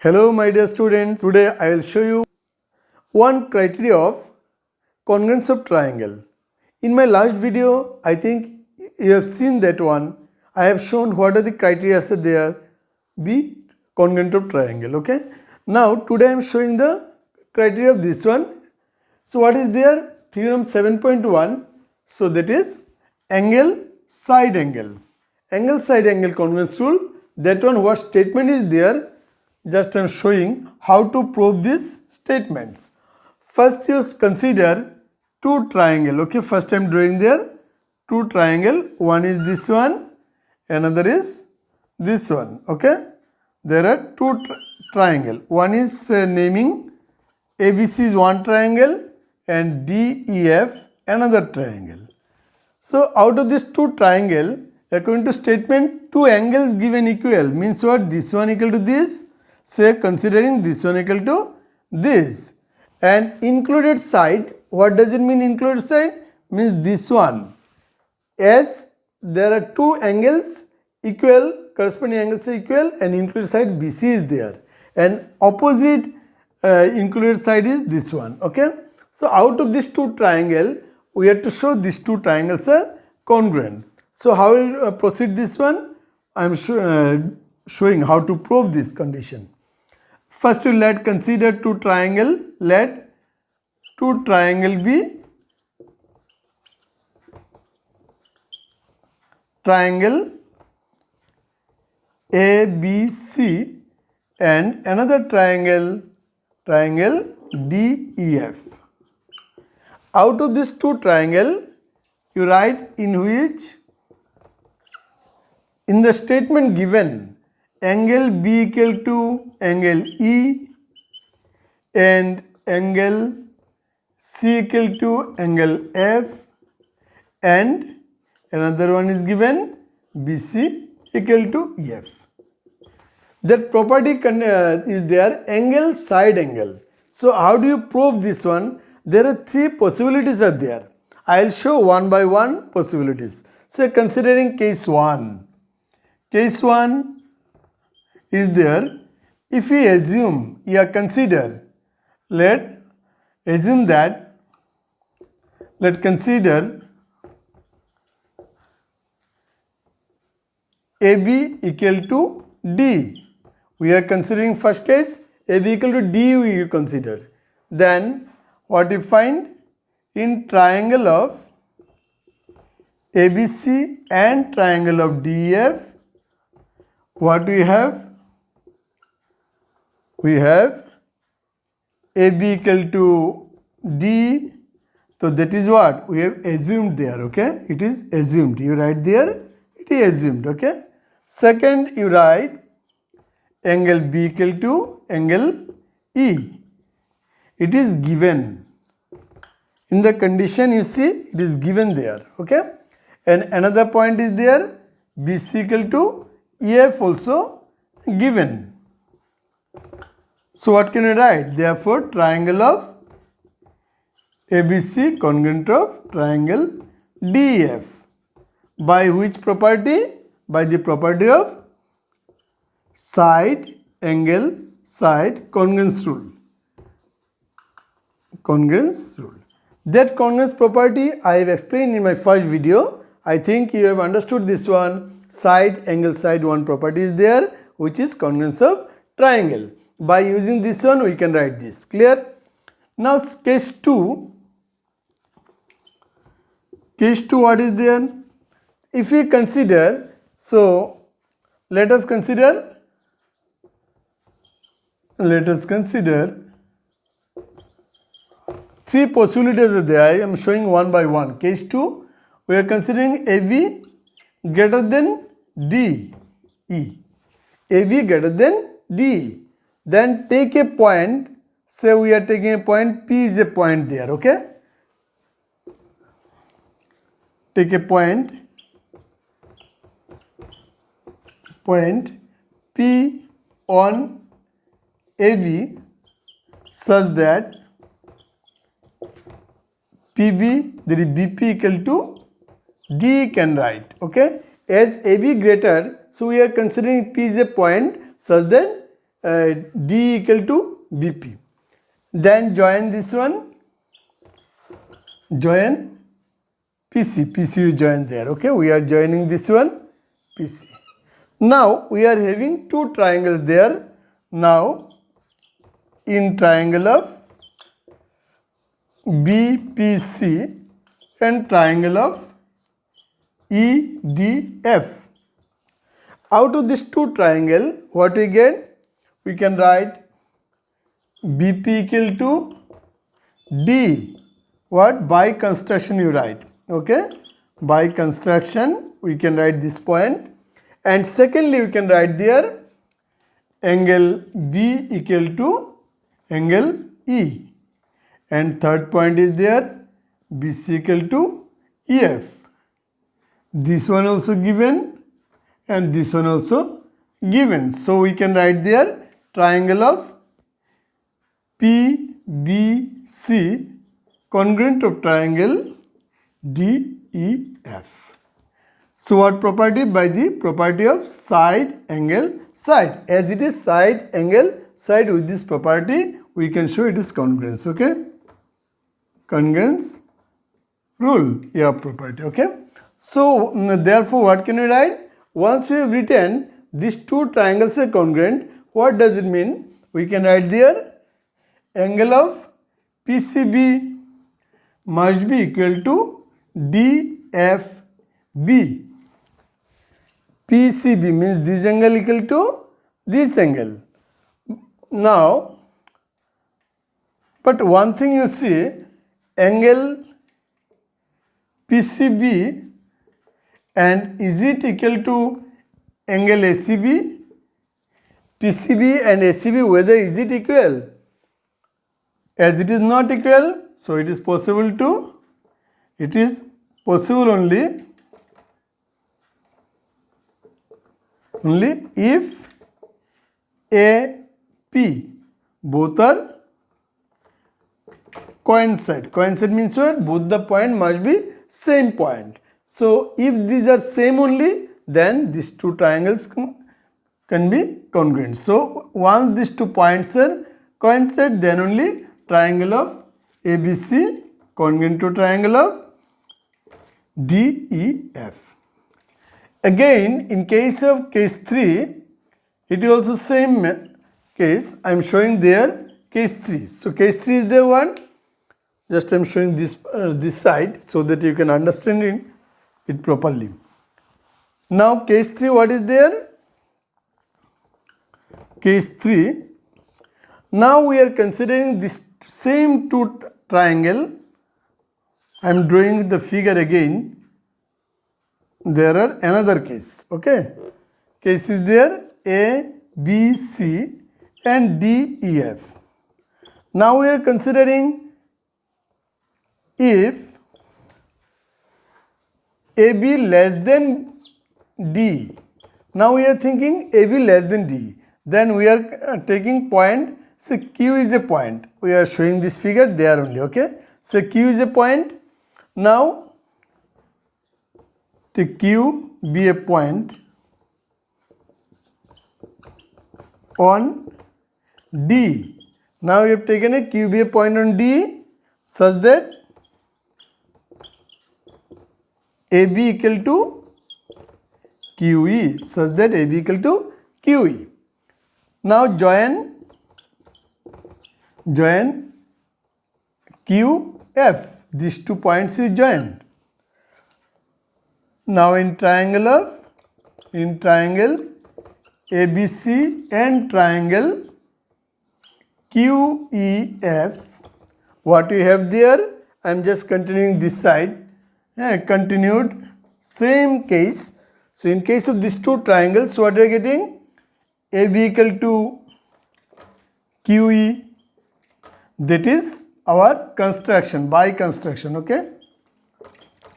Hello my dear students, today I will show you one criteria of congruence of triangle. In my last video, I think you have seen that one. I have shown what are the criteria there be congruent of triangle. Okay. Now today I am showing the criteria of this one. So what is there? Theorem 7.1. So that is angle side angle. Angle side angle congruence rule. That one, what statement is there? Just I am showing how to prove these statements. First you consider two triangle. Okay, first I am drawing there two triangle. One is this one, another is this one. Okay, there are two triangle. One is naming ABC is one triangle and DEF another triangle. So out of this two triangle, according to statement, two angles given equal means what? This one equal to this. Say considering this one equal to this, and included side, what does it mean included side? Means this one, as there are two angles equal, corresponding angles are equal, and included side BC is there, and opposite included side is this one. Okay, so out of this two triangle, we have to show these two triangles are congruent. So how will proceed this one? I am showing how to prove this condition. First you let consider two triangle. Let two triangle be triangle ABC and another triangle DEF. Out of this two triangle, you write in which, in the statement given, angle B equal to angle E and angle C equal to angle F, and another one is given BC equal to EF. That property is there, angle side angle. So how do you prove this one? There are three possibilities are there. I will show one by one possibilities. So considering case 1. Case 1 is there. If we assume, consider, let consider AB equal to D. We are considering first case, AB equal to D we consider. Then what you find? In triangle of ABC and triangle of DEF, what we have? We have AB equal to D. So that is what we have assumed there. Okay, it is assumed. You write there, it is assumed. Okay. Second, you write angle B equal to angle E. It is given. In the condition you see, it is given there. Okay. And another point is there, BC equal to EF also given. So what can we write? Therefore, triangle of ABC congruent of triangle DEF. By which property? By the property of side angle side congruence rule. Congruence rule. That congruence property I have explained in my first video. I think you have understood this one. Side angle side one property is there, which is congruence of triangle. By using this one, we can write this. Clear? Now case 2. Case 2, what is there? If we consider, so let us consider three possibilities are there. I am showing one by one. Case 2, we are considering AB greater than DE. AB greater than DE. Then take a point, say we are taking a point, P is a point there. Okay. Take a point P on AB such that PB, there is BP equal to D can write. Okay, as AB greater, so we are considering P is a point such that D equal to BP. Then join this one, join PC. PC you join there. Okay, we are joining this one, PC. Now we are having two triangles there. Now in triangle of BPC and triangle of EDF. Out of this two triangle, what we get? We can write BP equal to D. What? By construction you write. Okay? By construction we can write this point. And secondly we can write there angle B equal to angle E. And third point is there BC equal to EF. This one also given and this one also given. So we can write there triangle of PBC congruent of triangle DEF. So what property? By the property of side angle side. As it is side angle side, with this property we can show it is congruence. Okay, congruence rule, yeah, property. Okay, so therefore what can we write? Once we have written these two triangles are congruent, what does it mean? We can write there angle of PCB must be equal to DFB. PCB means this angle equal to this angle. Now, but one thing you see, angle PCB and is it equal to angle ACB? PCB and ACB, whether is it equal? As it is not equal, so it is possible only if AP both are coincide. Coincide means what? Both the point must be same point. So if these are same only, then these two triangles can be congruent. So once these two points are coincide, then only triangle of ABC congruent to triangle of DEF. Again, in case of case 3, it is also same case. I am showing there case 3. So case 3 is the one. Just I am showing this side so that you can understand it properly. Now case 3, what is there? Case 3. Now we are considering this same two triangle. I am drawing the figure again. There are another case. Okay, case is there A, B, C and D, E, F. Now we are considering if AB less than D. Now we are thinking AB less than D. Then we are taking point. So Q is a point. We are showing this figure there only. Okay. So Q is a point. Now take Q be a point on D. Now we have taken a Q be a point on D such that AB equal to QE, such that AB equal to QE. Now join QF. These two points is joined. Now in triangle ABC and triangle QEF, what we have there? I am just continuing this side. Continued same case. So in case of these two triangles, what we are getting? AB equal to QE. That is our construction, by construction. Okay.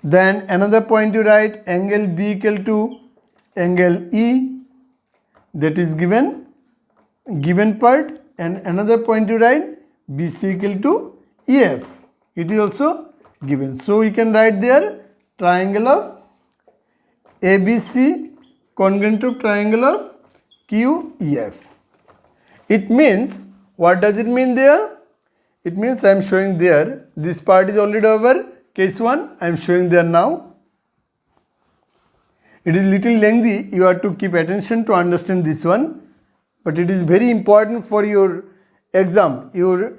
Then another point you write angle B equal to angle E. That is given part. And another point you write BC equal to EF. It is also given. So we can write there triangle of ABC congruent of triangle of QEF. It means, what does it mean there? It means I am showing there, this part is already over, case 1, I am showing there now. It is little lengthy, you have to keep attention to understand this one, but it is very important for your exam. You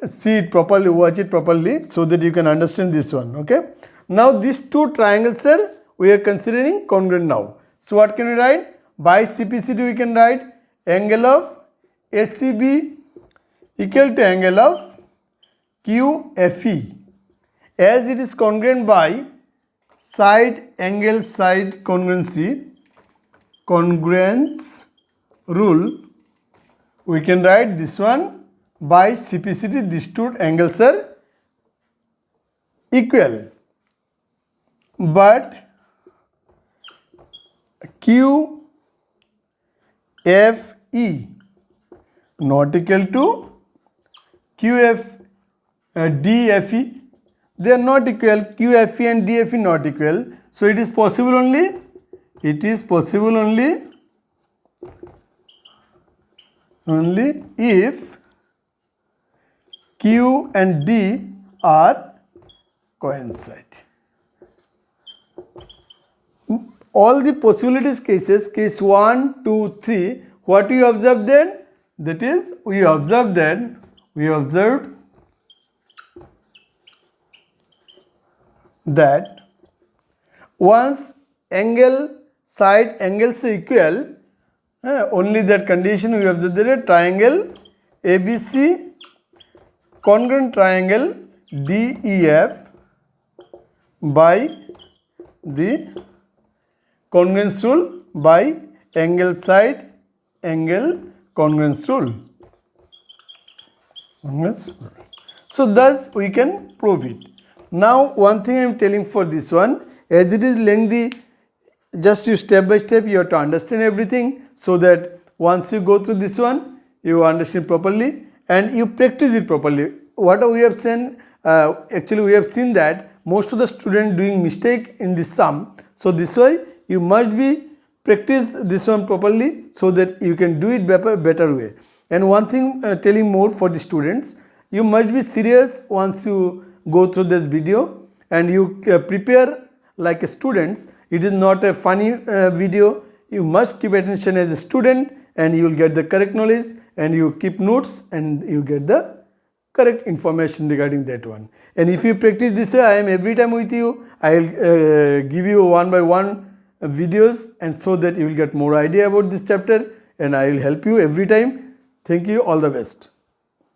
see it properly, watch it properly so that you can understand this one, okay? Now these two triangles are, we are considering congruent now. So what can we write? By CPCD we can write angle of ACB equal to angle of QFE. As it is congruent by side angle side congruence rule, we can write this one by CPCD, these two angles are equal, but QFE not equal to DFE, they are not equal, QFE and DFE not equal. So it is possible only if Q and D are coincide. All the possibilities cases, case 1, 2, 3, what you observe then? That is, we observed that once side angles are equal, only that condition we observe that a triangle ABC congruent triangle DEF by the congruence rule by angle side angle congruence rule. So thus we can prove it. Now one thing I am telling for this one, as it is lengthy, just you step by step you have to understand everything, so that once you go through this one you understand properly and you practice it properly. What we have seen, actually we have seen that most of the students doing mistake in this sum. So this way you must be practice this one properly so that you can do it better way. And one thing telling more for the students, you must be serious once you go through this video and you prepare like a student. It is not a funny video. You must keep attention as a student and you will get the correct knowledge, and you keep notes and you get the correct information regarding that one. And if you practice this way, I am every time with you. I will give you one by one videos, and so that you will get more idea about this chapter, and I will help you every time. Thank you. All the best.